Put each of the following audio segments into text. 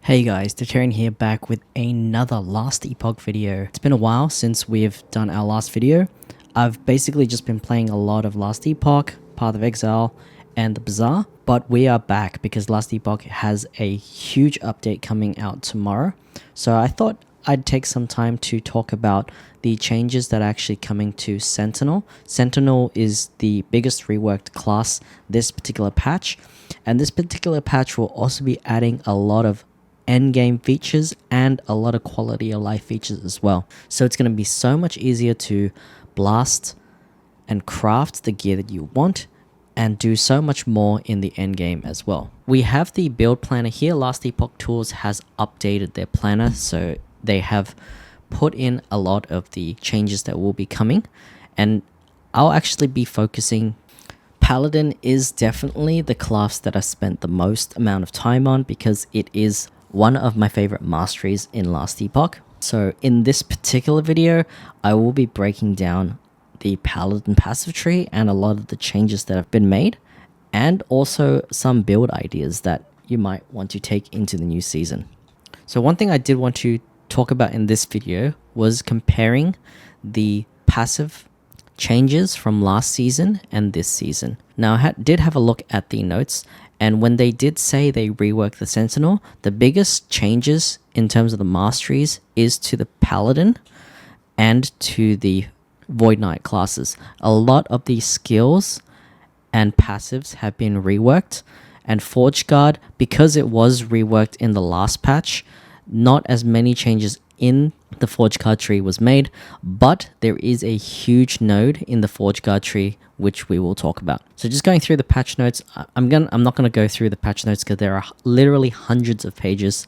Hey guys, Deterrent here, back with another Last Epoch video. It's been a while since we've done our last video. I've basically just been playing a lot of Last Epoch, Path of Exile, and the Bazaar, but we are back because Last Epoch has a huge update coming out tomorrow. So I thought I'd take some time to talk about the changes that are actually coming to Sentinel. Sentinel is the biggest reworked class this particular patch, and this particular patch will also be adding a lot of endgame features and a lot of quality of life features as well. So it's going to be so much easier to blast and craft the gear that you want and do so much more in the endgame as well. We have the build planner here. Last Epoch Tools has updated their planner, so they have put in a lot of the changes that will be coming, and I'll actually be focusing. Paladin is definitely the class that I spent the most amount of time on because it is one of my favorite masteries in Last Epoch. So in this particular video, I will be breaking down the Paladin passive tree and a lot of the changes that have been made, and also some build ideas that you might want to take into the new season. So one thing I did want to talk about in this video was comparing the passive changes from last season and this season. Now I did have a look at the notes, and when they did say they reworked the Sentinel, the biggest changes in terms of the masteries is to the Paladin and to the Void Knight classes. A lot of these skills and passives have been reworked, and Forge Guard, because it was reworked in the last patch, not as many changes in the Forge Guard tree was made, but there is a huge node in the Forge Guard tree which we will talk about. So just going through the patch notes, I'm not going to go through the patch notes because there are literally hundreds of pages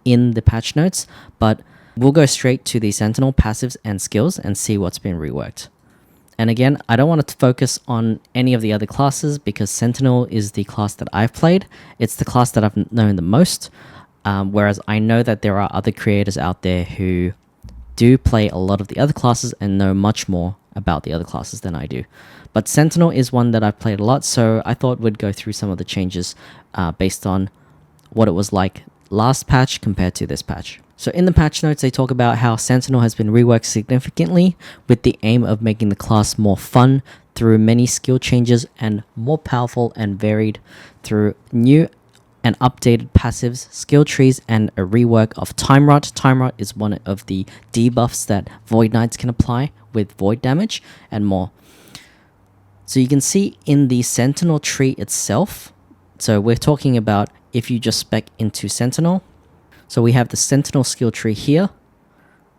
in the patch notes, but we'll go straight to the Sentinel passives and skills and see what's been reworked. And again, I don't want to focus on any of the other classes because Sentinel is the class that I've played. It's the class that I've known the most. Whereas I know that there are other creators out there who do play a lot of the other classes and know much more about the other classes than I do. But Sentinel is one that I've played a lot, so I thought we'd go through some of the changes based on what it was like last patch compared to this patch. So in the patch notes, they talk about how Sentinel has been reworked significantly with the aim of making the class more fun through many skill changes and more powerful and varied through new and updated passives, skill trees, and a rework of Time Rot. Time Rot is one of the debuffs that Void Knights can apply with void damage and more. So you can see in the Sentinel tree itself, so we're talking about if you just spec into Sentinel. So we have the Sentinel skill tree here.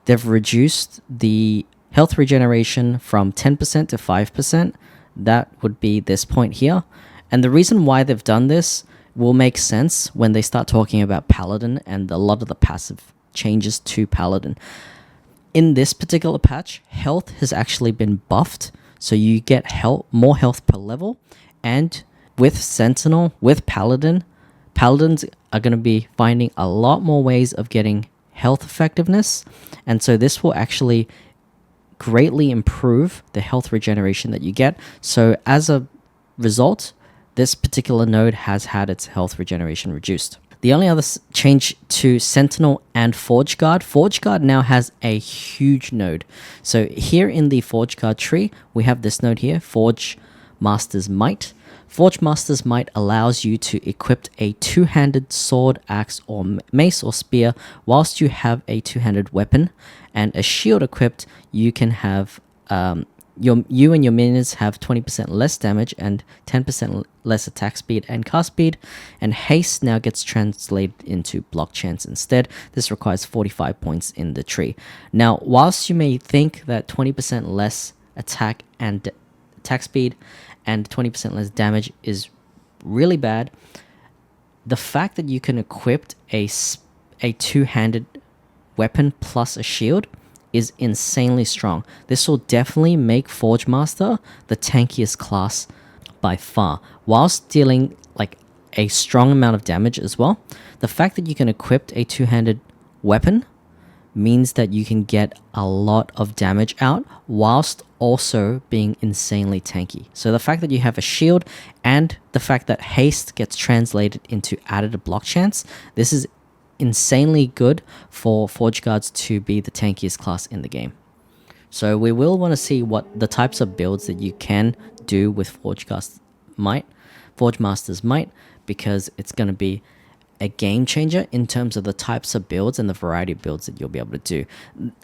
They've reduced the health regeneration from 10% to 5%. That would be this point here. And the reason why they've done this will make sense when they start talking about Paladin and a lot of the passive changes to Paladin. In this particular patch, health has actually been buffed, so you get more health per level, and with Sentinel, with Paladins are going to be finding a lot more ways of getting health effectiveness, and so this will actually greatly improve the health regeneration that you get. So as a result, this particular node has had its health regeneration reduced. The only other change to Sentinel and Forge Guard now has a huge node. So here in the Forge Guard tree, we have this node here, Forge Master's Might. Forge Master's Might allows you to equip a two-handed sword, axe, or mace or spear whilst you have a two-handed weapon, and a shield equipped. You can have you and your minions have 20% less damage and 10% less attack speed and cast speed, and haste now gets translated into block chance instead. This requires 45 points in the tree. Now, whilst you may think that 20% less attack and attack speed and 20% less damage is really bad, the fact that you can equip a two-handed weapon plus a shield is insanely strong. This will definitely make Forge Master the tankiest class by far, whilst dealing like a strong amount of damage as well. The fact that you can equip a two-handed weapon means that you can get a lot of damage out whilst also being insanely tanky. So the fact that you have a shield and the fact that haste gets translated into added block chance, this is insanely good for Forge Guards to be the tankiest class in the game. So we will want to see what the types of builds that you can do with Forge Master's Might, because it's going to be a game changer in terms of the types of builds and the variety of builds that you'll be able to do.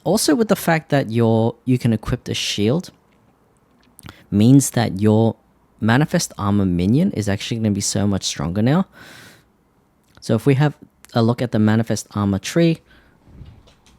Also, with the fact that you can equip the shield, means that your Manifest Armor minion is actually going to be so much stronger now. So if we have a look at the Manifest Armor tree,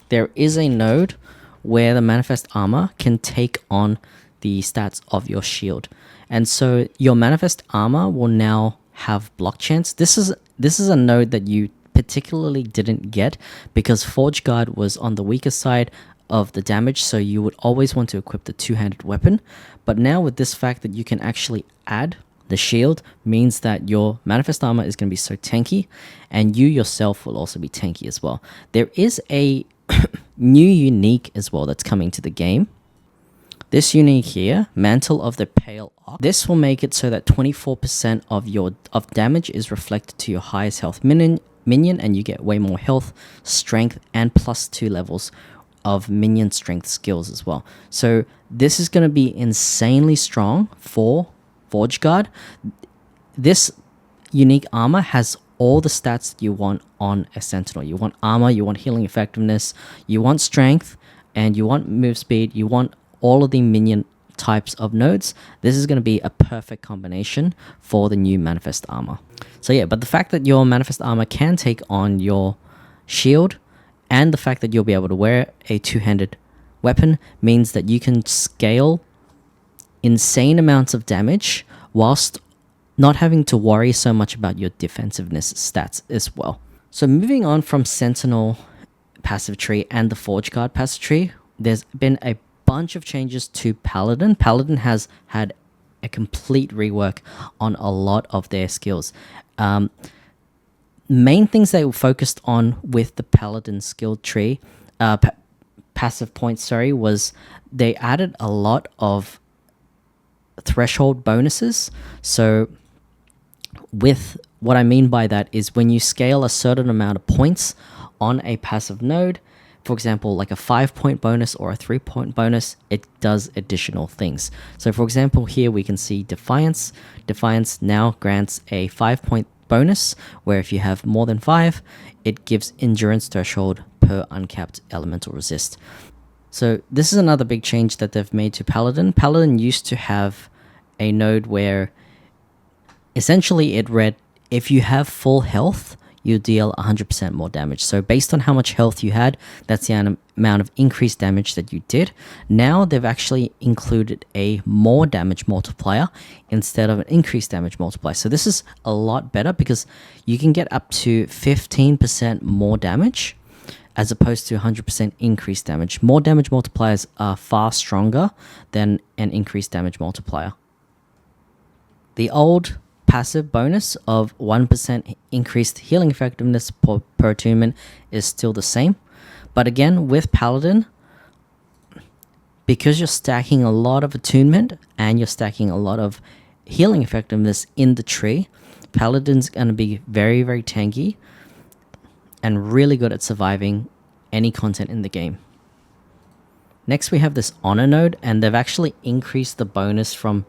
there is a node where the Manifest Armor can take on the stats of your shield. And so your Manifest Armor will now have block chance. This is a node that you particularly didn't get because Forge Guard was on the weaker side of the damage, so you would always want to equip the two-handed weapon. But now with this fact that you can actually add the shield, means that your Manifest Armor is going to be so tanky, and you yourself will also be tanky as well. There is a new unique as well that's coming to the game. This unique here, Mantle of the Pale Ox. This will make it so that 24% of damage is reflected to your highest health minion, and you get way more health, strength, and +2 levels of minion strength skills as well. So this is going to be insanely strong for Forge Guard. This unique armor has all the stats that you want on a Sentinel. You want armor, you want healing effectiveness, you want strength, and you want move speed, you want all of the minion types of nodes. This is going to be a perfect combination for the new Manifest Armor. So yeah, but the fact that your Manifest Armor can take on your shield, and the fact that you'll be able to wear a two-handed weapon, means that you can scale insane amounts of damage whilst not having to worry so much about your defensiveness stats as well. So moving on from Sentinel passive tree and the Forge Guard passive tree, there's been a bunch of changes to Paladin. Paladin has had a complete rework on a lot of their skills. Main things they were focused on with the Paladin skill tree, passive points, was they added a lot of threshold bonuses. So with what I mean by that is when you scale a certain amount of points on a passive node, for example, like a 5-point bonus or a 3-point bonus, it does additional things. So for example, here we can see Defiance. Defiance now grants a 5-point bonus, where if you have more than 5, it gives endurance threshold per uncapped elemental resist. So this is another big change that they've made to Paladin. Paladin used to have a node where essentially it read, if you have full health, you deal 100% more damage. So based on how much health you had, that's the amount of increased damage that you did. Now they've actually included a more damage multiplier instead of an increased damage multiplier. So this is a lot better because you can get up to 15% more damage as opposed to 100% increased damage. More damage multipliers are far stronger than an increased damage multiplier. The old passive bonus of 1% increased healing effectiveness per attunement is still the same. But again, with Paladin, because you're stacking a lot of attunement and you're stacking a lot of healing effectiveness in the tree, Paladin's going to be very, very tanky and really good at surviving any content in the game. Next, we have this honor node, and they've actually increased the bonus from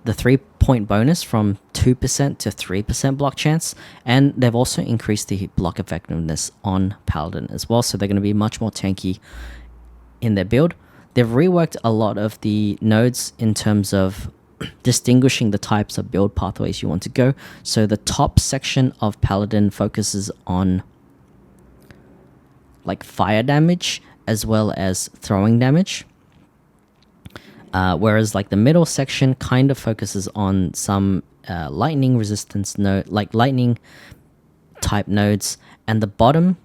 the 3-point bonus from 2% to 3% block chance, and they've also increased the block effectiveness on Paladin as well, so they're going to be much more tanky in their build. They've reworked a lot of the nodes in terms of distinguishing the types of build pathways you want to go. So the top section of Paladin focuses on like fire damage as well as throwing damage. Whereas like the middle section kind of focuses on some lightning resistance node, like lightning type nodes, and the bottom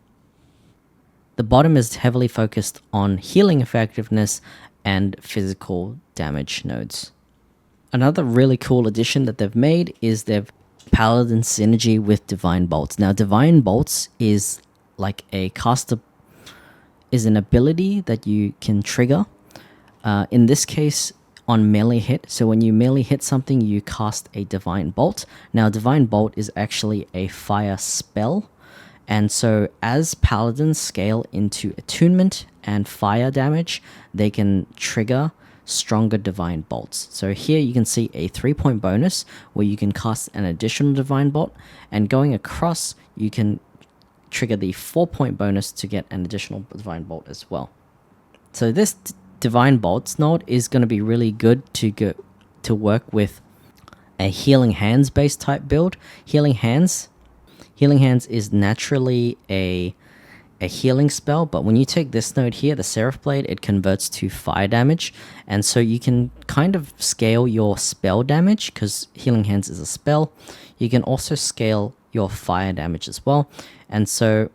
is heavily focused on healing effectiveness and physical damage nodes. Another really cool addition that they've made is they've Paladin synergy with Divine Bolts. Now Divine Bolts is like a caster, is an ability that you can trigger. In this case, on melee hit. So when you melee hit something, you cast a Divine Bolt. Now, Divine Bolt is actually a fire spell, And so as paladins scale into attunement and fire damage, they can trigger stronger divine bolts. So here you can see a 3-point bonus where you can cast an additional divine bolt, and going across you can trigger the 4-point bonus to get an additional divine bolt as well. So this divine bolts node is going to be really good to work with a healing hands based type build. Healing hands is naturally a healing spell, but when you take this node here, the Seraph Blade, it converts to fire damage, and so you can kind of scale your spell damage because healing hands is a spell. You can also scale your fire damage as well, and so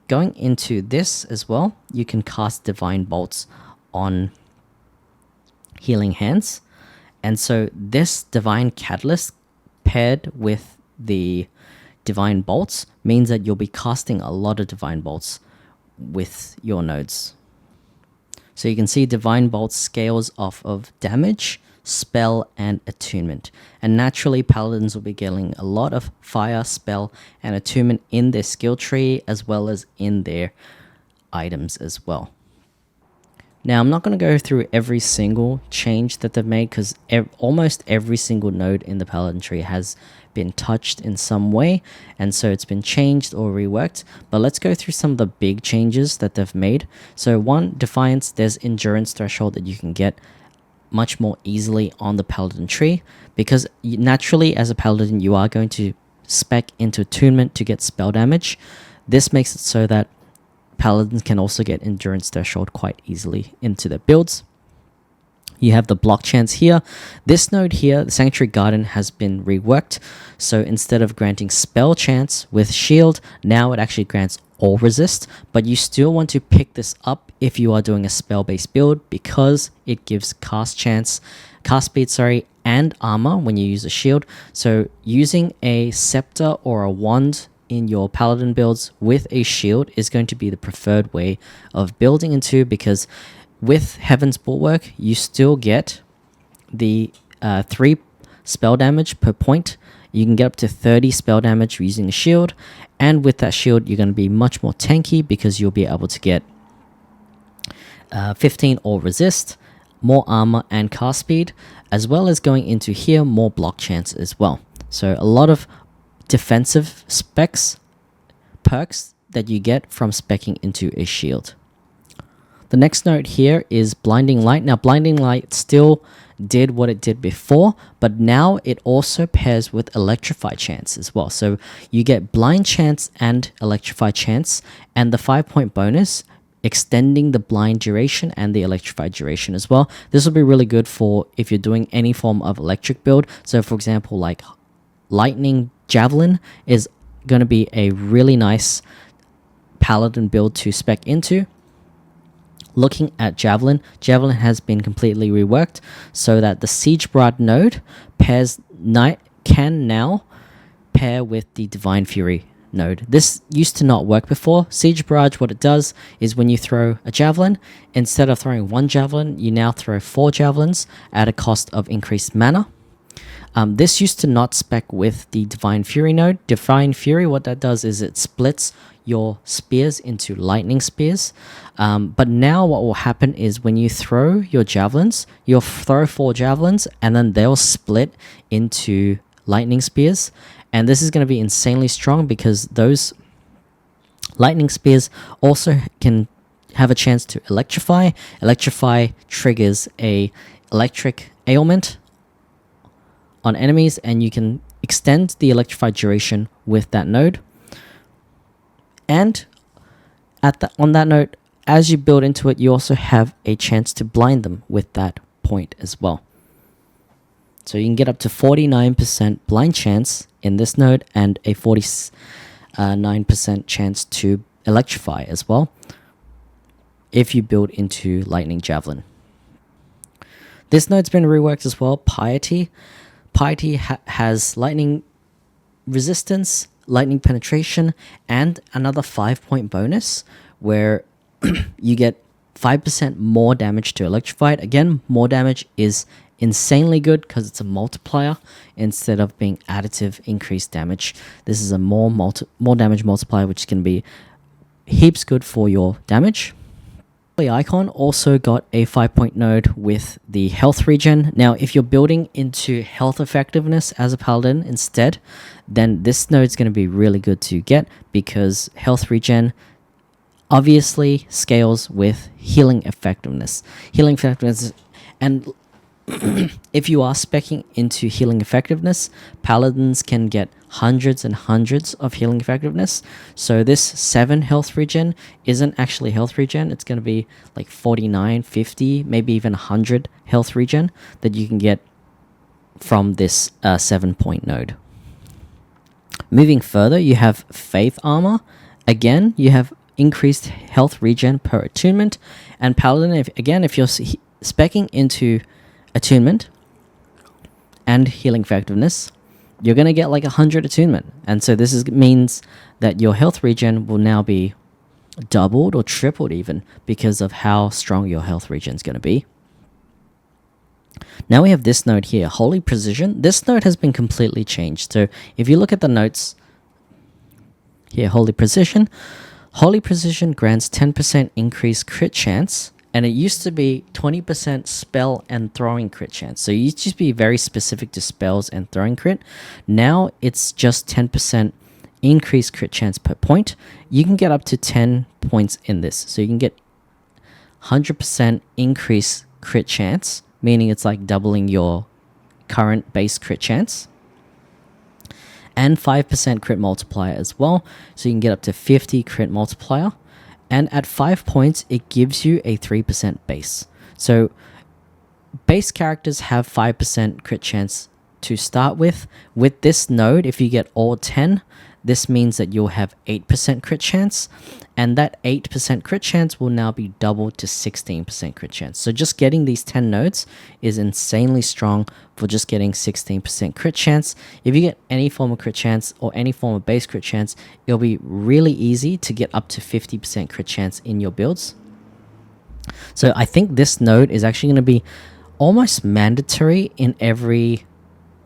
going into this as well, you can cast divine bolts on healing hands, and so this divine catalyst paired with the divine bolts means that you'll be casting a lot of divine bolts with your nodes. So you can see divine bolts scales off of damage, spell, and attunement, and naturally paladins will be getting a lot of fire, spell, and attunement in their skill tree as well as in their items as well. Now, I'm not going to go through every single change that they've made because almost every single node in the Paladin tree has been touched in some way, and so it's been changed or reworked. But let's go through some of the big changes that they've made. So one, Defiance, there's endurance threshold that you can get much more easily on the Paladin tree because naturally as a Paladin you are going to spec into attunement to get spell damage. This makes it so that Paladins can also get endurance threshold quite easily into their builds. You have the block chance here. This node here, the Sanctuary Garden, has been reworked. So instead of granting spell chance with shield, now it actually grants all resist. But you still want to pick this up if you are doing a spell-based build because it gives cast speed, and armor when you use a shield. So using a scepter or a wand in your Paladin builds with a shield is going to be the preferred way of building into, because with Heaven's Bulwark you still get the 3 spell damage per point. You can get up to 30 spell damage using a shield, and with that shield you're going to be much more tanky because you'll be able to get 15 all resist, more armor and cast speed, as well as going into here more block chance as well. So a lot of defensive perks that you get from speccing into a shield. The next note here is Blinding Light. Now Blinding Light still did what it did before, but now it also pairs with Electrify Chance as well. So you get Blind Chance and Electrify Chance, and the 5-point bonus extending the blind duration and the electrified duration as well. This will be really good for if you're doing any form of electric build. So for example, like Lightning Javelin is going to be a really nice Paladin build to spec into. Looking at Javelin has been completely reworked so that the Siege Barrage node can now pair with the Divine Fury node. This used to not work before. Siege Barrage, what it does is when you throw a javelin, instead of throwing 1 javelin, you now throw 4 javelins at a cost of increased mana. This used to not spec with the Divine Fury node. Divine Fury, what that does is it splits your spears into lightning spears. But now what will happen is when you throw your javelins, you'll throw 4 javelins and then they'll split into lightning spears. And this is going to be insanely strong because those lightning spears also can have a chance to electrify. Electrify triggers a electric ailment on enemies, and you can extend the electrified duration with that node. And on that note, as you build into it, you also have a chance to blind them with that point as well. So you can get up to 49% blind chance in this node and a 49% chance to electrify as well if you build into Lightning Javelin. This node's been reworked as well. Piety has lightning resistance, lightning penetration, and another 5-point bonus where you get 5% more damage to electrified. Again, more damage is insanely good because it's a multiplier instead of being additive increased damage. This is a more damage multiplier, which can be heaps good for your damage. The icon also got a 5-point node with the health regen. Now, if you're building into health effectiveness as a paladin instead, then this node is going to be really good to get, because health regen obviously scales with healing effectiveness. Healing effectiveness, and if you are speccing into healing effectiveness, paladins can get hundreds and hundreds of healing effectiveness. So this 7 health regen isn't actually health regen. It's going to be like 49, 50, maybe even 100 health regen that you can get from this 7-point node. Moving further, you have Faith Armor. Again, you have increased health regen per attunement. And Paladin, if you're speccing into attunement and healing effectiveness, you're going to get like 100 attunement. And so this means that your health regen will now be doubled or tripled even, because of how strong your health regen is going to be. Now we have this node here, Holy Precision. This node has been completely changed. So if you look at the notes here, Holy Precision grants 10% increased crit chance. And it used to be 20% spell and throwing crit chance. So it used to be very specific to spells and throwing crit. Now it's just 10% increased crit chance per point. You can get up to 10 points in this. So you can get 100% increased crit chance, meaning it's like doubling your current base crit chance. And 5% crit multiplier as well. So you can get up to 50 crit multiplier. And at 5 points, it gives you a 3% base. So base characters have 5% crit chance to start with. With this node, if you get all 10, this means that you'll have 8% crit chance. And that 8% crit chance will now be doubled to 16% crit chance. So just getting these 10 nodes is insanely strong for just getting 16% crit chance. If you get any form of crit chance or any form of base crit chance, it'll be really easy to get up to 50% crit chance in your builds. So I think this node is actually going to be almost mandatory in every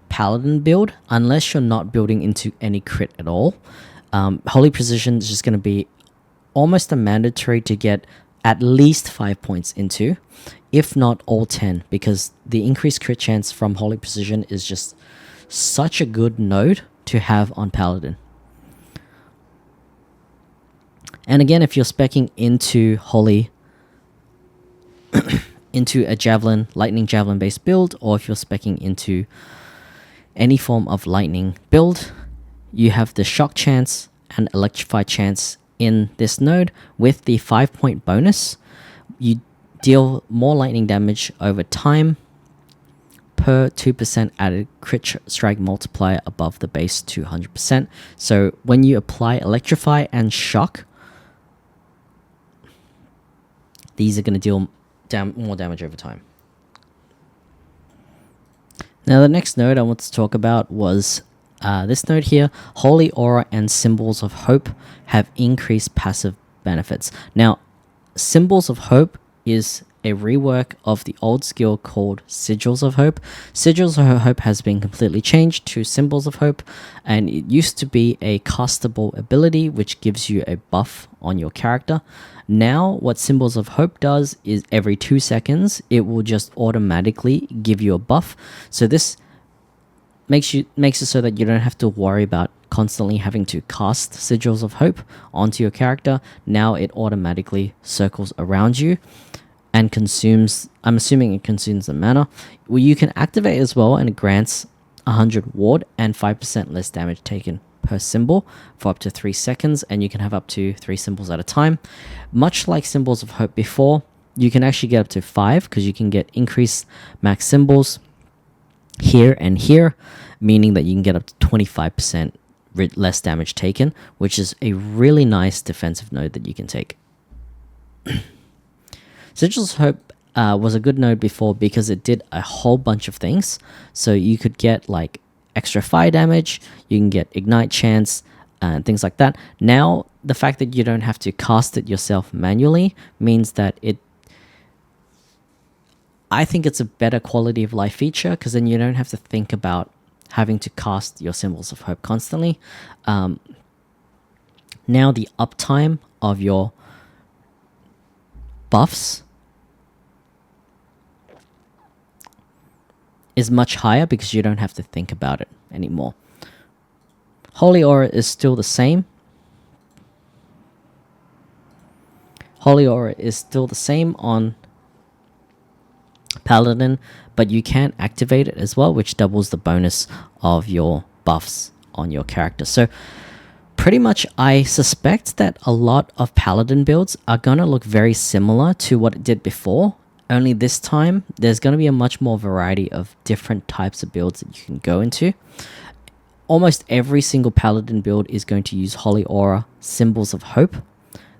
Paladin build, unless you're not building into any crit at all. Holy Precision is just going to be almost a mandatory to get at least 5 points into, if not all 10, because the increased crit chance from Holy Precision is just such a good node to have on Paladin. And again, if you're speccing into Holy into a javelin, lightning javelin based build, or if you're speccing into any form of lightning build, you have the shock chance and electrify chance in this node. With the 5-point bonus, you deal more lightning damage over time per 2% added crit strike multiplier above the base 200%. So when you apply electrify and shock, these are going to deal more damage over time. Now the next node I want to talk about was this node here. Holy Aura and Symbols of Hope have increased passive benefits. Now, Symbols of Hope is a rework of the old skill called Sigils of Hope. Sigils of Hope has been completely changed to Symbols of Hope, and it used to be a castable ability which gives you a buff on your character. Now, what Symbols of Hope does is every 2 seconds, it will just automatically give you a buff. So this makes it so that you don't have to worry about constantly having to cast Sigils of Hope onto your character. Now it automatically circles around you and consumes, I'm assuming it consumes the mana. Well, you can activate as well, and it grants 100 ward and 5% less damage taken per symbol for up to 3 seconds, and you can have up to 3 symbols at a time. Much like Symbols of Hope before, you can actually get up to 5 because you can get increased max symbols here and here, meaning that you can get up to 25% less damage taken, which is a really nice defensive node that you can take. Sigils of Hope was a good node before because it did a whole bunch of things. So you could get like extra fire damage, you can get ignite chance, and things like that. Now, the fact that you don't have to cast it yourself manually means that I think it's a better quality of life feature because then you don't have to think about having to cast your Symbols of Hope constantly. Now the uptime of your buffs is much higher because you don't have to think about it anymore. Holy Aura is still the same. Holy Aura is still the same on Paladin, but you can activate it as well, which doubles the bonus of your buffs on your character. So pretty much I suspect that a lot of Paladin builds are going to look very similar to what it did before, only this time there's going to be a much more variety of different types of builds that you can go into. Almost every single Paladin build is going to use Holy Aura, Symbols of Hope.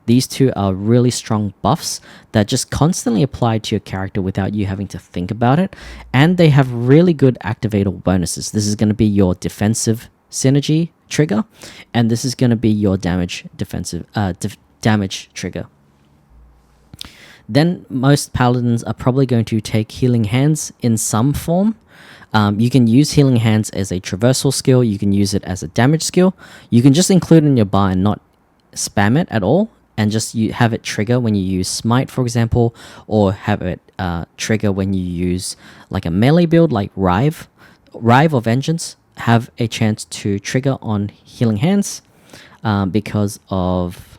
These two are really strong buffs that just constantly apply to your character without you having to think about it. And they have really good activatable bonuses. This is going to be your defensive synergy trigger, and this is going to be your damage damage trigger. Then most Paladins are probably going to take Healing Hands in some form. You can use Healing Hands as a traversal skill. You can use it as a damage skill. You can just include it in your bar and not spam it at all, and just have it trigger when you use Smite, for example, or have it trigger when you use like a melee build like Rive or Vengeance, have a chance to trigger on Healing Hands because of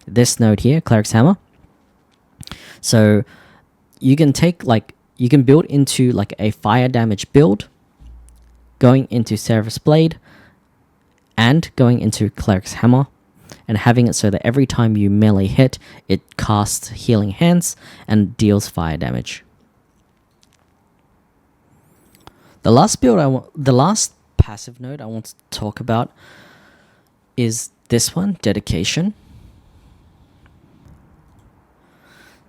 this node here, Cleric's Hammer. So you can you can build into like a fire damage build, going into Seraph's Blade and going into Cleric's Hammer, and having it so that every time you melee hit, it casts Healing Hands and deals fire damage. The last passive node I want to talk about is this one, Dedication.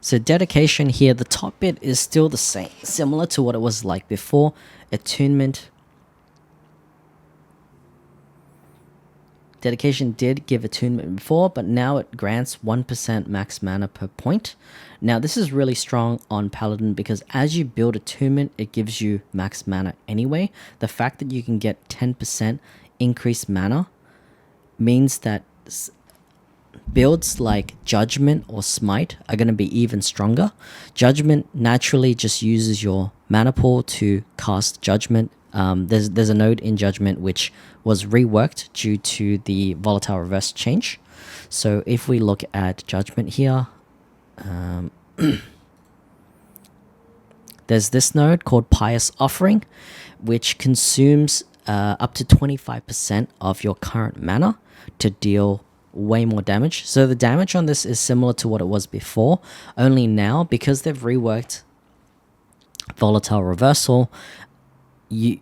So Dedication here, the top bit is still the same, similar to what it was like before. Attunement. Dedication did give attunement before, but now it grants 1% max mana per point. Now this is really strong on Paladin because as you build attunement, it gives you max mana anyway. The fact that you can get 10% increased mana means that builds like Judgment or Smite are going to be even stronger. Judgment naturally just uses your mana pool to cast Judgment. There's a node in Judgment which was reworked due to the volatile reverse change. So if we look at Judgment here, there's this node called Pious Offering, which consumes up to 25% of your current mana to deal way more damage. So the damage on this is similar to what it was before, only now because they've reworked volatile reversal, you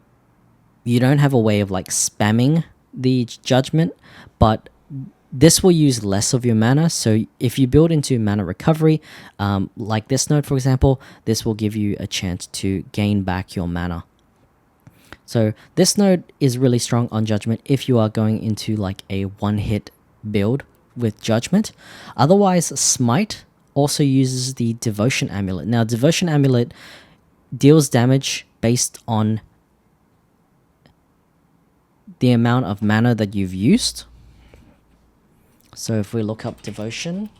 don't have a way of like spamming the Judgment, but this will use less of your mana. So if you build into mana recovery, like this node for example, this will give you a chance to gain back your mana. So this node is really strong on Judgment if you are going into like a one-hit build with Judgment. Otherwise, Smite also uses the Devotion Amulet. Now, Devotion Amulet deals damage based on the amount of mana that you've used. So if we look up Devotion,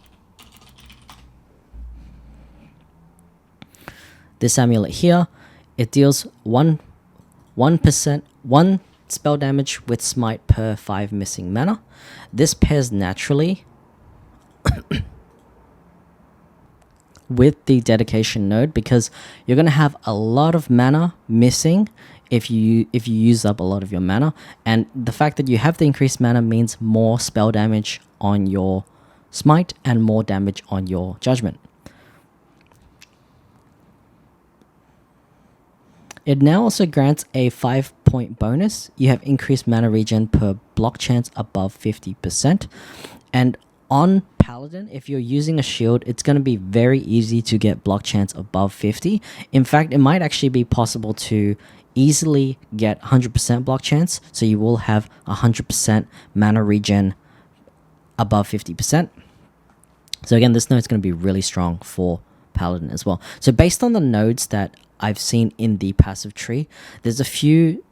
this amulet here, it deals 1% spell damage with Smite per 5 missing mana. This pairs naturally with the Dedication node because you're going to have a lot of mana missing if you use up a lot of your mana, and the fact that you have the increased mana means more spell damage on your Smite and more damage on your Judgment. It now also grants a 5-point bonus. You have increased mana regen per block chance above 50%. And on Paladin, if you're using a shield, it's going to be very easy to get block chance above 50. In fact, it might actually be possible to easily get 100% block chance. So you will have 100% mana regen above 50%. So again, this node is going to be really strong for Paladin as well. So based on the nodes that I've seen in the passive tree, there's a few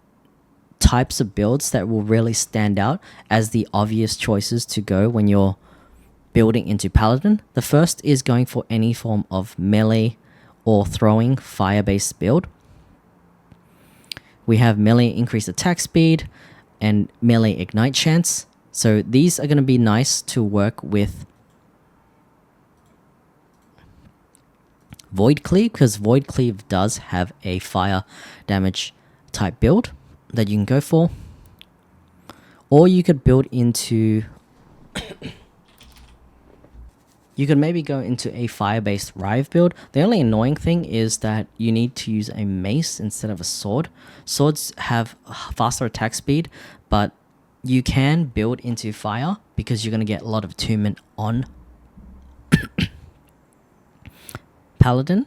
types of builds that will really stand out as the obvious choices to go when you're building into Paladin. The first is going for any form of melee or throwing fire-based build. We have melee increased attack speed and melee ignite chance. So these are going to be nice to work with Void Cleave, because Void Cleave does have a fire damage type build that you can go for. Or you could build into you could maybe go into a fire-based Rive build. The only annoying thing is that you need to use a mace instead of a sword. Swords have faster attack speed, but you can build into fire because you're going to get a lot of attunement on Paladin.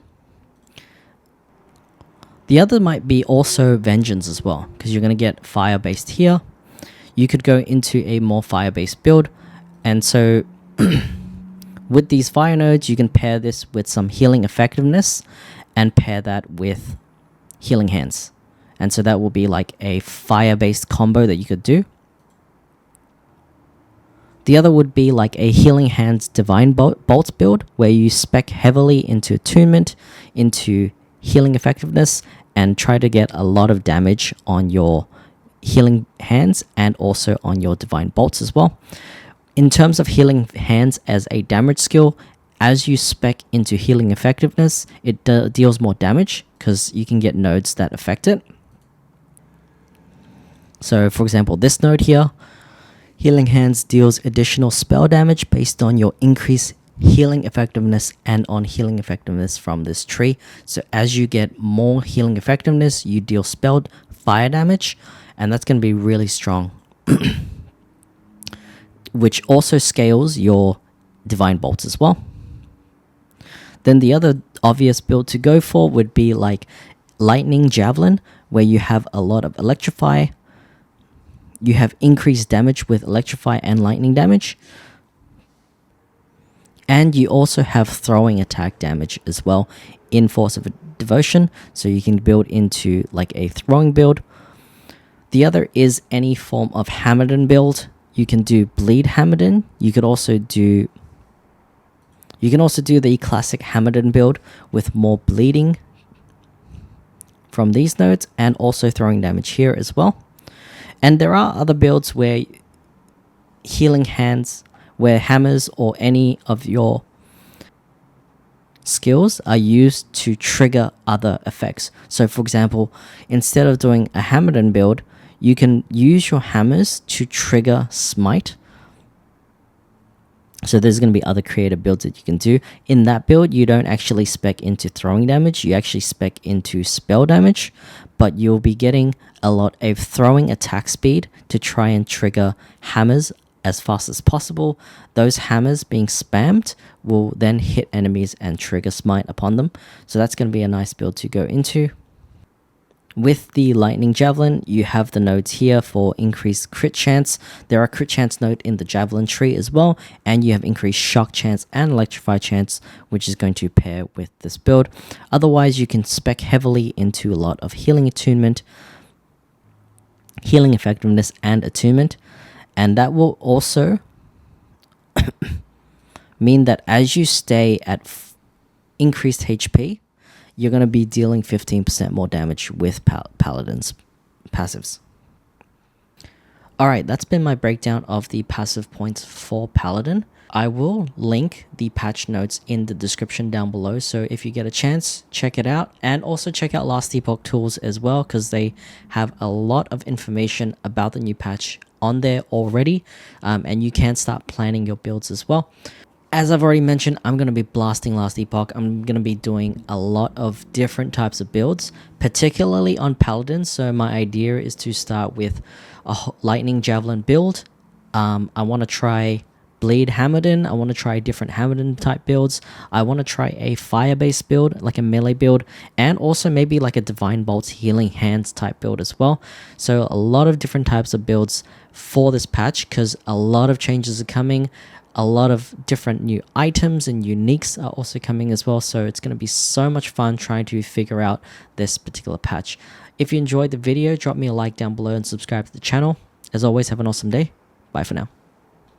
The other might be also Vengeance as well, because you're going to get fire-based here. You could go into a more fire-based build, and so with these fire nodes, you can pair this with some healing effectiveness and pair that with healing hands. And so that will be like a fire-based combo that you could do. The other would be like a healing hands divine bolts build, where you spec heavily into attunement, into healing effectiveness, and try to get a lot of damage on your healing hands and also on your divine bolts as well. In terms of healing hands as a damage skill, as you spec into healing effectiveness, it deals more damage because you can get nodes that affect it. So for example, this node here, healing hands deals additional spell damage based on your increased healing effectiveness and on healing effectiveness from this tree. So as you get more healing effectiveness, you deal spell fire damage, and that's going to be really strong. Which also scales your divine bolts as well. Then the other obvious build to go for would be like lightning javelin, where you have a lot of electrify. You have increased damage with electrify and lightning damage. And you also have throwing attack damage as well in Force of Devotion, so you can build into like a throwing build. The other is any form of Hammerden build. You can do Bleed Hammerden. You can also do the classic Hammerden build with more bleeding from these nodes and also throwing damage here as well. And there are other builds where healing hands, where hammers or any of your skills are used to trigger other effects. So for example, instead of doing a Hammerden build, you can use your hammers to trigger smite. So there's going to be other creative builds that you can do. In that build, you don't actually spec into throwing damage, you actually spec into spell damage, but you'll be getting a lot of throwing attack speed to try and trigger hammers as fast as possible. Those hammers being spammed will then hit enemies and trigger smite upon them. So that's going to be a nice build to go into. With the lightning javelin, you have the nodes here for increased crit chance. There are crit chance node in the javelin tree as well, and you have increased shock chance and electrify chance, which is going to pair with this build. Otherwise, you can spec heavily into a lot of healing attunement, healing effectiveness, and attunement, and that will also mean that as you stay at increased HP, you're going to be dealing 15% more damage with Paladin's passives. Alright, that's been my breakdown of the passive points for Paladin. I will link the patch notes in the description down below, so if you get a chance, check it out. And also check out Last Epoch tools as well, because they have a lot of information about the new patch on there already, and you can start planning your builds as well. As I've already mentioned, I'm going to be blasting Last Epoch. I'm going to be doing a lot of different types of builds, particularly on Paladin. So my idea is to start with a Lightning Javelin build. I want to try Bleed Hammerden. I want to try different Hammerden type builds. I want to try a fire-based build, like a melee build, and also maybe like a Divine Bolts Healing Hands type build as well. So a lot of different types of builds for this patch, because a lot of changes are coming. A lot of different new items and uniques are also coming as well, so it's going to be so much fun trying to figure out this particular patch. If you enjoyed the video, drop me a like down below and subscribe to the channel. As always, have an awesome day. Bye for now.